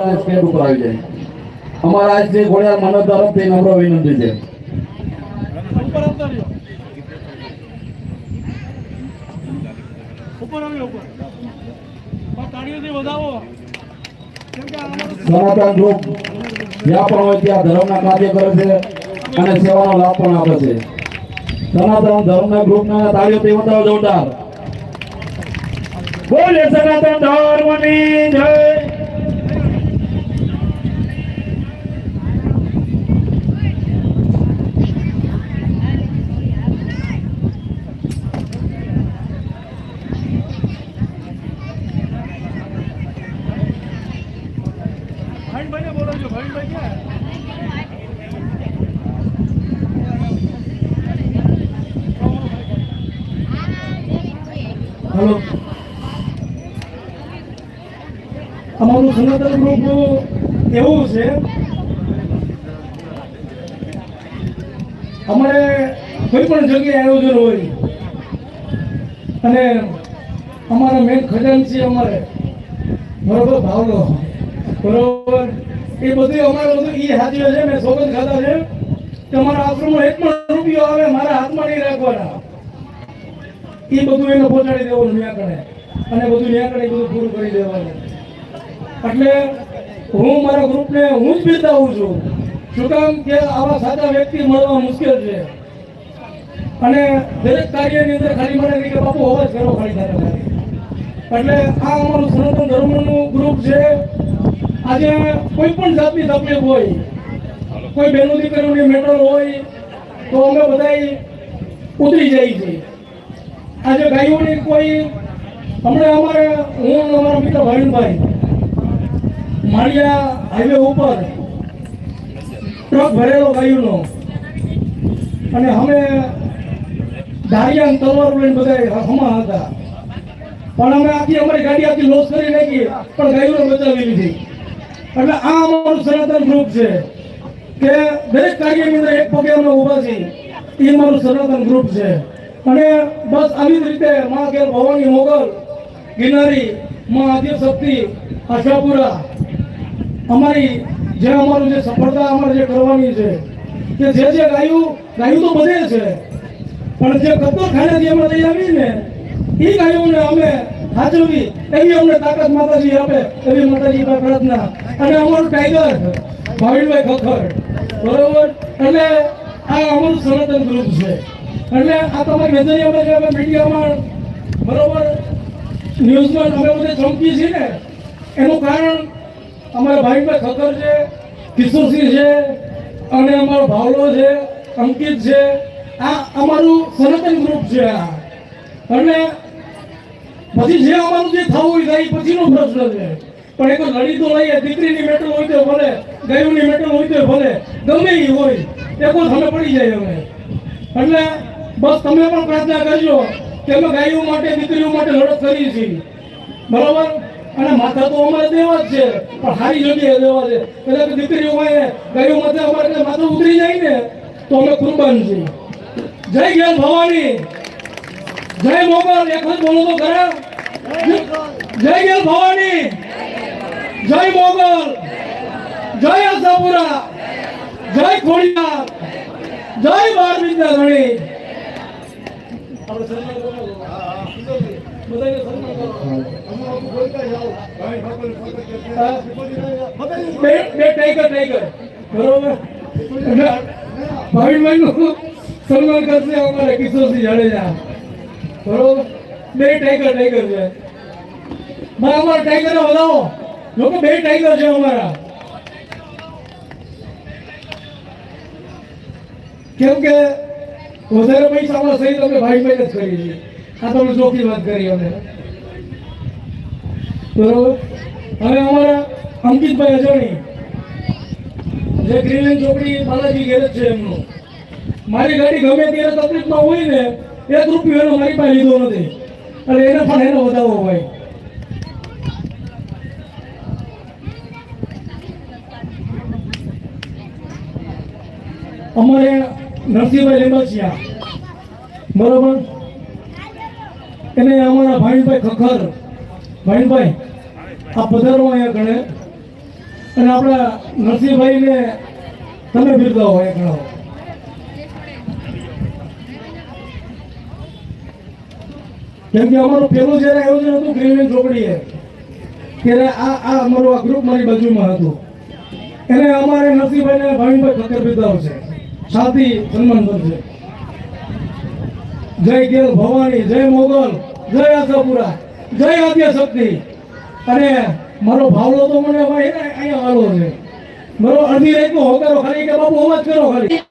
ઘોડિયાળને stage ઉપર આવી જાય. અમારા આજથી ઘોડિયાળ માનવ તરફથી નમ્ર વિનંતી છે. સનાતન ગ્રુપ જ્યાં પણ હોય ત્યાં ધર્મના કાર્ય કરે છે અને સેવાનો લાભ પણ આપે છે. સનાતન ધર્મના ગ્રુપના તાળીઓથી વધાવો જોરદાર. બોલે સનાતન ધર્મની જય. હેલો, અમારું સનાતન ગ્રુપ એવું છે, અમારે કોઈ પણ જગ્યાએ આયોજન હોય અને અમારા મેન ખજાનચી અમારે બરોબર ભાવલો બરોબર એ બધું અમારે બધું એ હાજર છે. મેં સોગંદ ખાધા છે કે અમારા આશ્રમમાં એક પણ રૂપિયો આવે મારા હાથમાં નહીં રાખવાના. એ બધું એને પહોંચાડી દેવાનું ન્યાકડે અને બધું ન્યાકડે બધું પૂરું કરી દેવાનું. એટલે હું મારા ગ્રુપને હું જ બિરદાવું છું. શું કામ કે આવા સાચા વ્યક્તિ મળવા મુશ્કેલ છે અને દરેક કાર્યની અંદર ખાલી મને કે બાપુ અવાજ કરો ખાલી થાય. એટલે આ અમારું સનાતન ધર્મનું ગ્રુપ છે. આજે કોઈ પણ જાતની તકલીફ હોય, કોઈ બહેનો દીકરીઓની મેટર હોય તો અમે બધા ઉતરી જઈએ છીએ. આજે ગાયોની કોઈ હમણાં અમારે હું અમારા મિત્ર ભાવિનભાઈ માળિયા હાઈવે ઉપર ટ્રક ભરેલો ગાયોનો અને અમે ધારિયા તલવારો લઈને બધા હમા હતા, પણ અમે આખી અમારી ગાડી આખી લોસ કરી નાખી પણ ગાયોને બચાવી લીધી. એટલે આ અમારું સનાતન ગ્રુપ છે કે દરેક કાર્યની અંદર એક પગે અમે ઊભા છીએ. એ અમારું સનાતન ગ્રુપ છે. અને બસ આવી જ રીતે મા ઘેર ભવાની મોગલ ગિરનારી મા આદ્યશક્તિ આશાપુરા અમારી જે અમારું જે સફળતા અમારે જે કરવાની છે કે જે ગાયું તો બધે છે પણ જે કત્તરખાનેથી અમે લઈ આવી ને એ ગાયોને અમે સાચવવી એવી અમને તાકાત માતાજી આપે એવી માતાજી પાસે પ્રાર્થના. અને અમારું ટાઈગર ભાવિનભાઈ ખખર બરોબર. એટલે આ અમારું સનાતન ગ્રુપ છે. એટલે આ તમારી નજરિયામાં જે અમે મીડિયામાં બરોબર ન્યૂઝમાં અમે બધે ચમકી છીએ ને એનું કારણ અમારા ભાઈભાઈ ખખર છે, કિશોરસિંહ છે અને અમારો ભાવલો છે, અંકિત છે. આ અમારું સનાતન ગ્રુપ છે. એટલે પછી જે અમારું જે થવું હોય થાય પછીનો પ્રશ્ન છે. પણ એક લડી તો લઈએ. દીકરીની મેટલ હોય તો ભલે, ગાયોની મેટલ હોય તો ભલે, ગમે એ હોય એક અમે પડી જાય અમે. એટલે બસ તમે પણ પ્રાર્થના કરજો કે અમે ગાયો માટે દીકરીઓ માટે લડત કરીએ છીએ બરોબર. અને માથા તો અમારે દેવા જ છે પણ સારી જગ્યાએ દેવા છે. એટલે કે દીકરીઓ હોય ગાયો માથે અમારે માથું ઉતરી જાય ને તો અમે કુરબાન છીએ. જય જ્ઞાન ભવાની, જય મોગલ. એક જ બોલો તો ખરા. જય જ્ઞાન ભવાની, જય મોગલ, જય આશાપુરા, જય ખોડિયાર, જય બાર વિદ્યાધણી. બે ટાઈગર બરોબર. ભાવિનભાઈ નું સન્માન કરશે અમારે કિશોરસિંહ જાડેજા બરોબર. બે ટાઈગર છે. અમારા ટાઈગર વધાવો લોકો. બે ટાઈગર છે અમારા. કેમ કે વધારે પૈસા અમારા સહિત અમે ભાઈભાઈ જ કરીએ છીએ. આ તમે ચોખ્ખી વાત કરી અમે બરોબર. હવે અમારા અંકિતભાઈ અજાણી જે ગ્રીનલેન્ડ ચોકડી બાલાજી ગેરેજ છે એમનું, મારી ગાડી ગમે ત્યારે તકલીફમાં હોય ને એક રૂપિયો એનો મારી પાસે લીધો નથી. એટલે એને પણ એનો વધાવો હોય. અમારે નરસિંહભાઈ લીંબાચિયા બરોબર. એને અમારા ભાઈભાઈ ખખર ભાઈભાઈ આ પધારો અહીંયા ગણે અને આપણા નરસિંહભાઈને તમે બિરદાવો હોય ઘણો. કેમ કે અમારું પેલું જ્યારે આયોજન હતું ગ્રીનલેન્ડ ચોકડીએ ત્યારે આ અમારું આ ગ્રુપ મારી બાજુમાં હતું. એને અમારે નરસિંહભાઈને ભાવિનભાઈ ખતર બિરદાવ છે, શાંતિ સન્માન કરશે. જય ગેલ ભવાની, જય મોગલ, જય આશાપુરા, જય આદ્ય શક્તિ. અને મારો ભાવલો તો મને ભાઈ અહીંયા વાલો છે. મારો અડધી રાતનો હોકારો ખાલી કે બાપુ અવાજ કરો ખાલી.